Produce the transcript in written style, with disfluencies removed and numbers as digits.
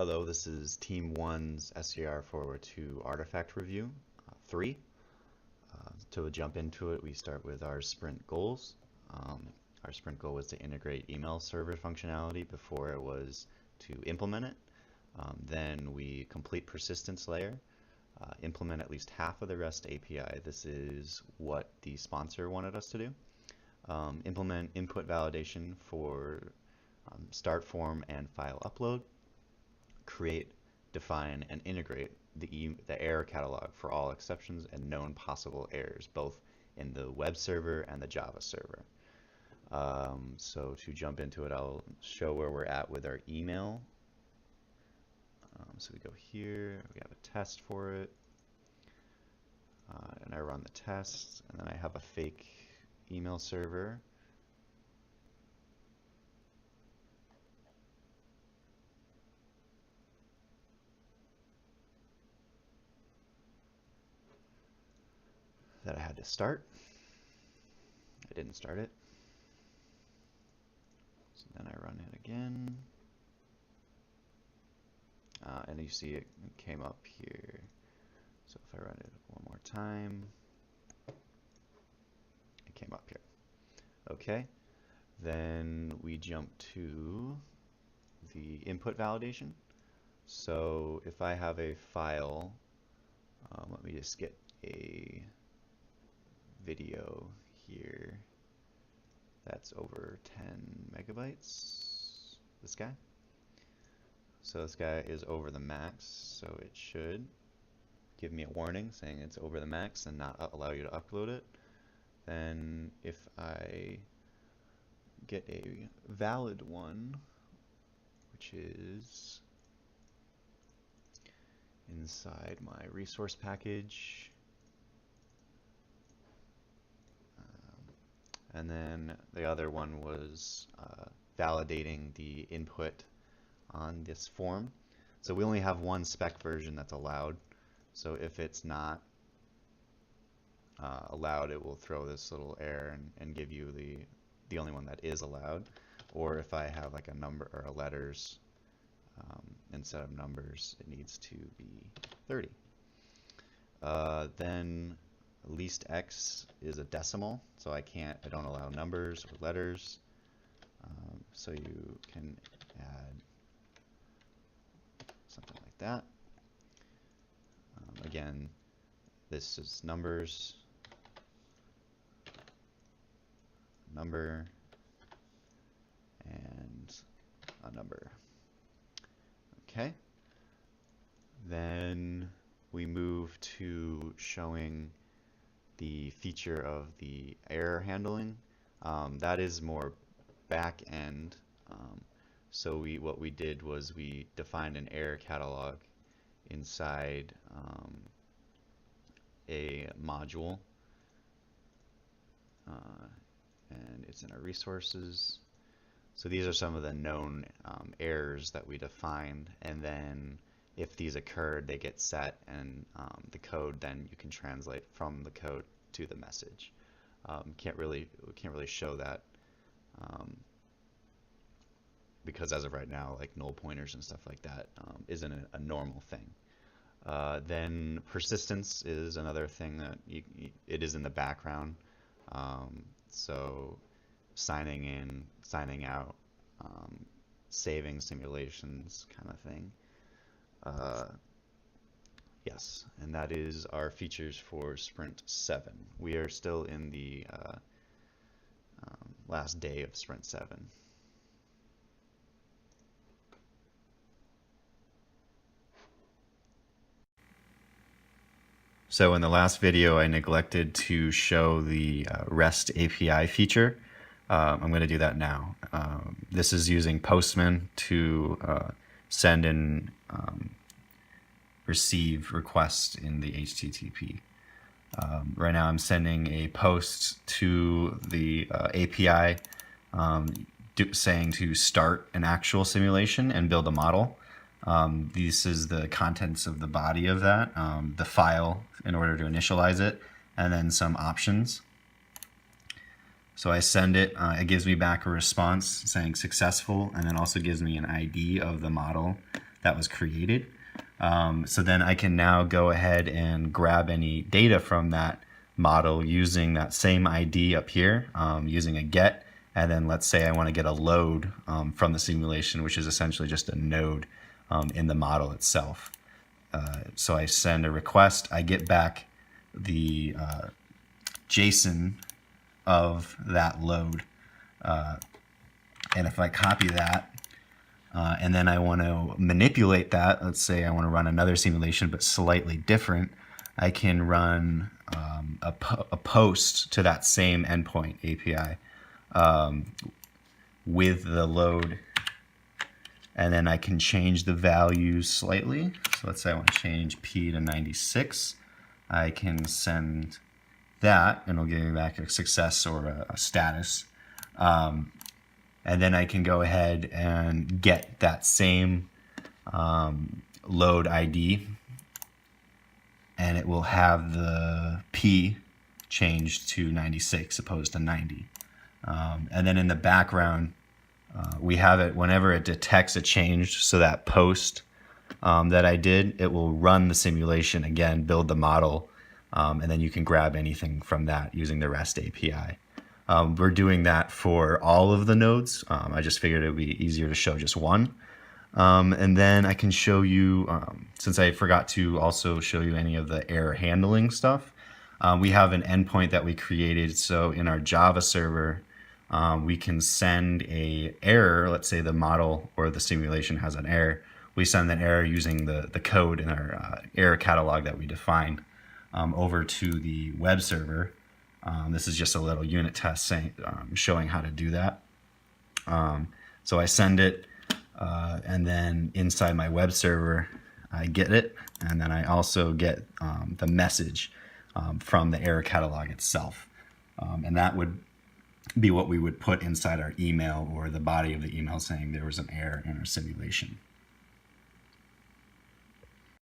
Hello, this is Team 1's SCR forward to Artifact Review 3. To jump into it, we start with our sprint goals. Our sprint goal was to integrate email server functionality before it was to implement it. Then we complete persistence layer, implement at least half of the REST API. This is what the sponsor wanted us to do. Implement input validation for start form and file upload. Create, define, and integrate the error catalog for all exceptions and known possible errors, both in the web server and the Java server. So to jump into it, I'll show where we're at with our email. So we go here, we have a test for it, and I run the test, and then I have a fake email server. That I had to start. I didn't start it. So then I run it again. And you see it came up here. So if I run it one more time, it came up here. Okay. Then we jump to the input validation. So if I have a file, let me just get a video here that's over 10 megabytes. This guy. So this guy is over the max, so it should give me a warning saying it's over the max and not allow you to upload it. Then if I get a valid one, which is inside my resource package, and then the other one was validating the input on this form. So we only have one spec version that's allowed. So if it's not allowed, it will throw this little error and give you the only one that is allowed. Or if I have like a number or a letters instead of numbers, it needs to be 30. Then least x is a decimal, so I don't allow numbers or letters. So you can add something like that. Again, this is numbers, number, and a number. Okay. Then we move to showing the feature of the error handling. That is more back end. So what we did was we defined an error catalog inside a module, and it's in our resources. So these are some of the known errors that we defined, and then if these occurred, they get set, and the code, then you can translate from the code to the message. We can't really show that because as of right now, like null pointers and stuff like that isn't a normal thing. Then persistence is another thing that it is in the background. So signing in, signing out, saving simulations kind of thing. Yes, and that is our features for Sprint 7. We are still in the last day of Sprint 7. So in the last video, I neglected to show the REST API feature. I'm going to do that now. This is using Postman to send and receive requests in the HTTP. Right now I'm sending a post to the API saying to start an actual simulation and build a model. This is the contents of the body of that, the file in order to initialize it, and then some options. So I send it, it gives me back a response saying successful, and then also gives me an ID of the model that was created. So then I can now go ahead and grab any data from that model using that same ID up here, using a get. And then let's say I want to get a load from the simulation, which is essentially just a node in the model itself. So I send a request, I get back the JSON of that load. And if I copy that, and then I want to manipulate that, let's say I want to run another simulation but slightly different, I can run a post to that same endpoint API with the load, and then I can change the values slightly. So let's say I want to change P to 96. I can send that, and it'll give me back a success or a status. And then I can go ahead and get that same load ID, and it will have the P changed to 96 opposed to 90. And then in the background, we have it whenever it detects a change. So that post that I did, it will run the simulation again, build the model, and then you can grab anything from that using the REST API. We're doing that for all of the nodes. I just figured it would be easier to show just one. And then I can show you, since I forgot to also show you any of the error handling stuff, we have an endpoint that we created. So in our Java server, we can send a error. Let's say the model or the simulation has an error. We send that error using the code in our error catalog that we define over to the web server. This is just a little unit test saying, showing how to do that. So I send it, and then inside my web server, I get it, and then I also get the message from the error catalog itself. And that would be what we would put inside our email or the body of the email saying there was an error in our simulation.